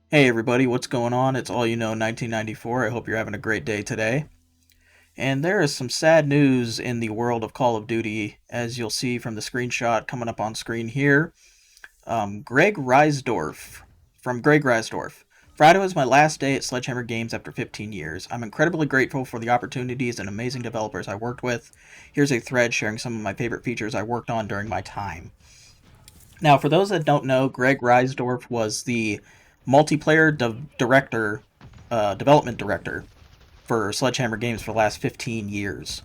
Hey everybody, what's going on? It's All You Know 1994. I hope you're having a great day today. And there is some sad news in the world of Call of Duty, as you'll see from the screenshot coming up on screen here. Greg Reisdorf, from Greg Reisdorf. Friday was my last day at Sledgehammer Games after 15 years. I'm incredibly grateful for the opportunities and amazing developers I worked with. Here's a thread sharing some of my favorite features I worked on during my time. Now, for those that don't know, Greg Reisdorf was the multiplayer director, development director for Sledgehammer Games for the last 15 years.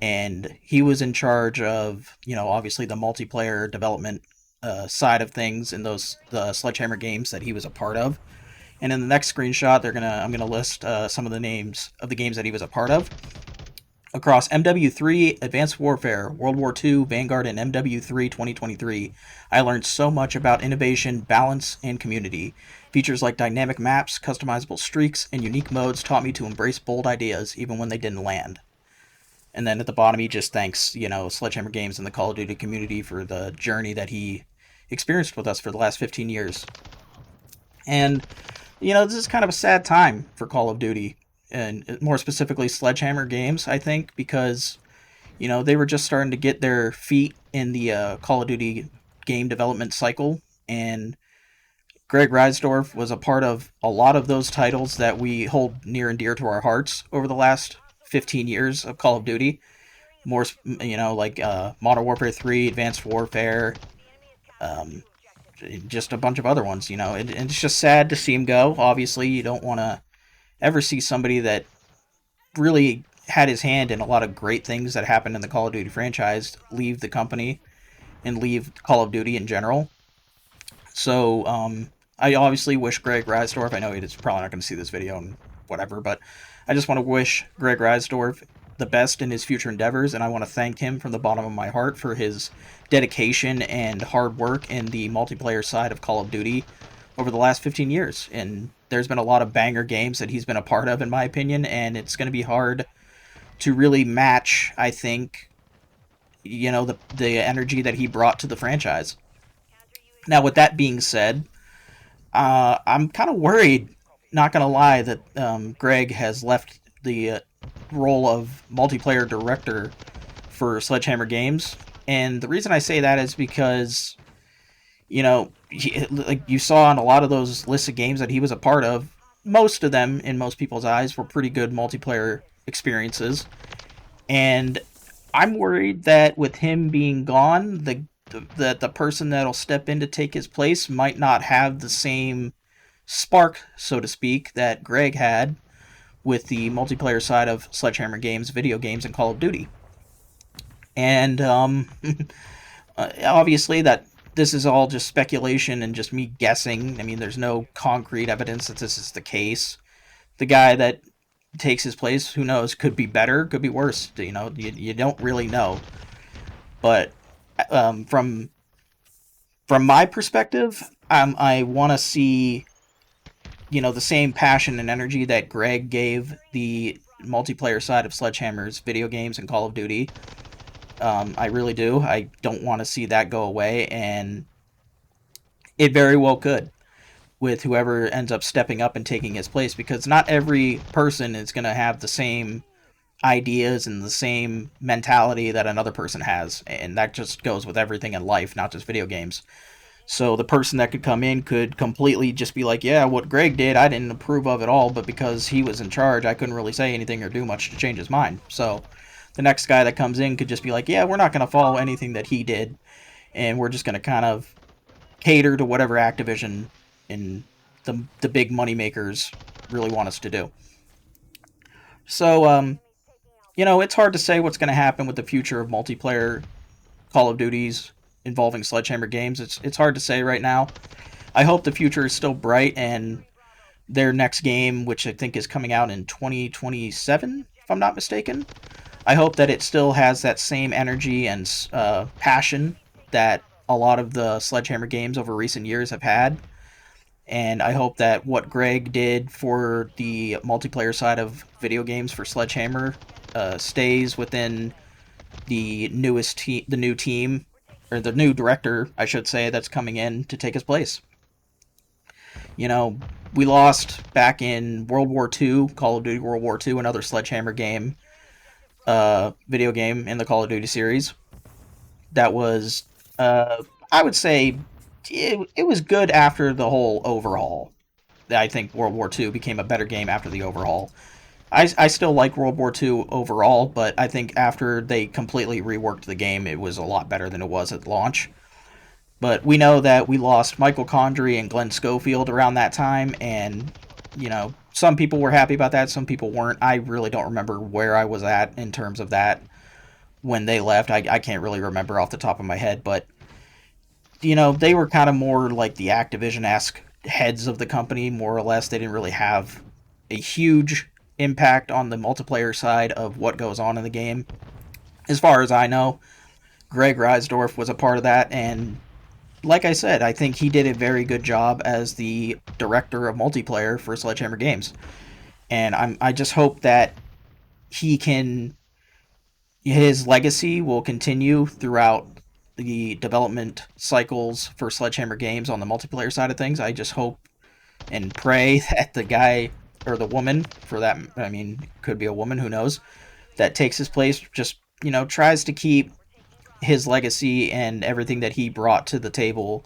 And he was in charge of, obviously the multiplayer development side of things in those the Sledgehammer games that he was a part of. And in the next screenshot, I'm gonna list some of the names of the games that he was a part of. Across MW3, Advanced Warfare, World War II, Vanguard, and MW3 2023, I learned so much about innovation, balance, and community. Features like dynamic maps, customizable streaks, and unique modes taught me to embrace bold ideas even when they didn't land. And then at the bottom, he just thanks, Sledgehammer Games and the Call of Duty community for the journey that he experienced with us for the last 15 years. And, this is kind of a sad time for Call of Duty, and more specifically Sledgehammer Games, I think, because they were just starting to get their feet in the Call of Duty game development cycle, and Greg Reisdorf was a part of a lot of those titles that we hold near and dear to our hearts over the last 15 years of Call of Duty. More, like Modern Warfare 3, Advanced Warfare, um, just a bunch of other ones. And it's just sad to see him go. Obviously, you don't want to ever see somebody that really had his hand in a lot of great things that happened in the Call of Duty franchise leave the company and leave Call of Duty in general. So I obviously wish Greg Reisdorf. I know he's probably not going to see this video and whatever, but I just want to wish Greg Reisdorf the best in his future endeavors, and I want to thank him from the bottom of my heart for his dedication and hard work in the multiplayer side of Call of Duty over the last 15 years. And there's been a lot of banger games that he's been a part of, in my opinion, and it's going to be hard to really match, I think, the energy that he brought to the franchise. Now, with that being said, I'm kind of worried, not gonna lie, that Greg has left the role of multiplayer director for Sledgehammer Games, and the reason I say that is because like you saw in a lot of those lists of games that he was a part of, most of them, in most people's eyes, were pretty good multiplayer experiences, and I'm worried that with him being gone, that the person that'll step in to take his place might not have the same spark, so to speak, that Greg had with the multiplayer side of Sledgehammer Games, video games, and Call of Duty. And obviously, that this is all just speculation and just me guessing. I mean, there's no concrete evidence that this is the case. The guy that takes his place, who knows, could be better, could be worse. You don't really know. But from my perspective, I want to see the same passion and energy that Greg gave the multiplayer side of Sledgehammer's video games and Call of Duty. I really do. I don't want to see that go away, and it very well could with whoever ends up stepping up and taking his place, because not every person is going to have the same ideas and the same mentality that another person has, and that just goes with everything in life, not just video games. So the person that could come in could completely just be like, yeah, what Greg did, I didn't approve of at all, but because he was in charge, I couldn't really say anything or do much to change his mind. So the next guy that comes in could just be like, yeah, we're not going to follow anything that he did, and we're just going to kind of cater to whatever Activision and the big money makers really want us to do. So, it's hard to say what's going to happen with the future of multiplayer Call of Duties involving Sledgehammer Games. It's hard to say right now. I hope the future is still bright, and their next game, which I think is coming out in 2027, if I'm not mistaken, I hope that it still has that same energy and passion that a lot of the Sledgehammer games over recent years have had. And I hope that what Greg did for the multiplayer side of video games for Sledgehammer stays within the new team, or the new director, I should say, that's coming in to take his place. You know, We lost back in World War II, Call of Duty World War II, another Sledgehammer game, video game in the Call of Duty series. That was, I would say, it was good after the whole overhaul. I think World War II became a better game after the overhaul. I still like World War II overall, but I think after they completely reworked the game, it was a lot better than it was at launch. But we know that we lost Michael Condrey and Glenn Schofield around that time, and some people were happy about that, some people weren't. I really don't remember where I was at in terms of that when they left. I can't really remember off the top of my head, but they were kind of more like the Activision-esque heads of the company, more or less. They didn't really have a huge impact on the multiplayer side of what goes on in the game. As far as I know, Greg Reisdorf was a part of that, and like I said, I think he did a very good job as the director of multiplayer for Sledgehammer Games. And I just hope that he can his legacy will continue throughout the development cycles for Sledgehammer Games on the multiplayer side of things. I just hope and pray that the guy or the woman, for that, I mean, could be a woman, who knows, that takes his place, just tries to keep his legacy and everything that he brought to the table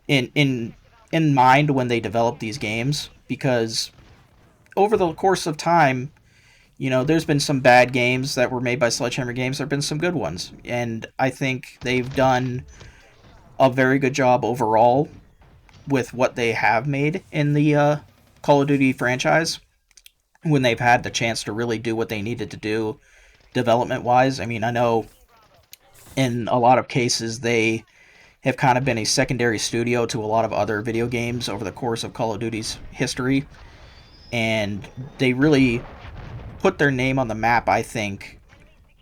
in mind when they develop these games, because over the course of time, there's been some bad games that were made by Sledgehammer Games. There have been some good ones, and I think they've done a very good job overall with what they have made in the Call of Duty franchise when they've had the chance to really do what they needed to do development wise. I mean, I know in a lot of cases they have kind of been a secondary studio to a lot of other video games over the course of Call of Duty's history, and they really put their name on the map, I think,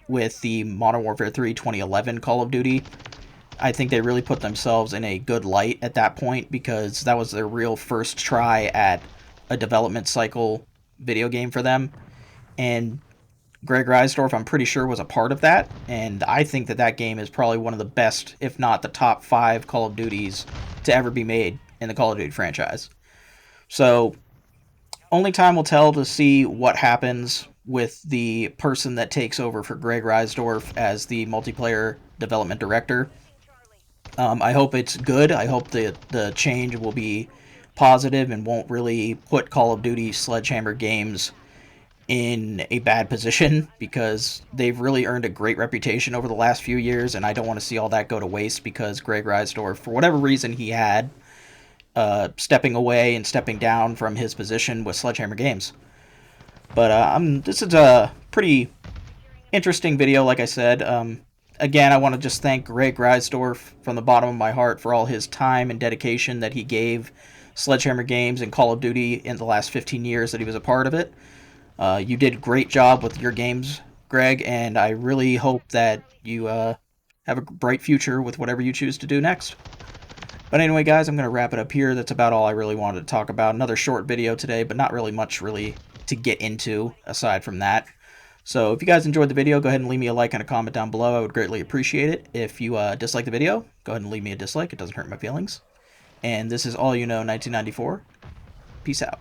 with the Modern Warfare 3 2011 Call of Duty. I think they really put themselves in a good light at that point, because that was their real first try at a development cycle video game for them. And Greg Reisdorf, I'm pretty sure, was a part of that, and I think that that game is probably one of the best, if not the top 5 Call of Duties to ever be made in the Call of Duty franchise. So, only time will tell to see what happens with the person that takes over for Greg Reisdorf as the multiplayer development director. I hope it's good. I hope the change will be positive and won't really put Call of Duty Sledgehammer Games in a bad position, because they've really earned a great reputation over the last few years, and I don't want to see all that go to waste because Greg Reisdorf, for whatever reason he had, stepping away and stepping down from his position with Sledgehammer Games. But this is a pretty interesting video, like I said. Again, I want to just thank Greg Reisdorf from the bottom of my heart for all his time and dedication that he gave Sledgehammer Games and Call of Duty in the last 15 years that he was a part of it. You did a great job with your games, Greg, and I really hope that you have a bright future with whatever you choose to do next. But anyway, guys, I'm going to wrap it up here. That's about all I really wanted to talk about. Another short video today, but not really much really to get into aside from that. So if you guys enjoyed the video, go ahead and leave me a like and a comment down below. I would greatly appreciate it. If you dislike the video, go ahead and leave me a dislike. It doesn't hurt my feelings. And this is All You Know 1994. Peace out.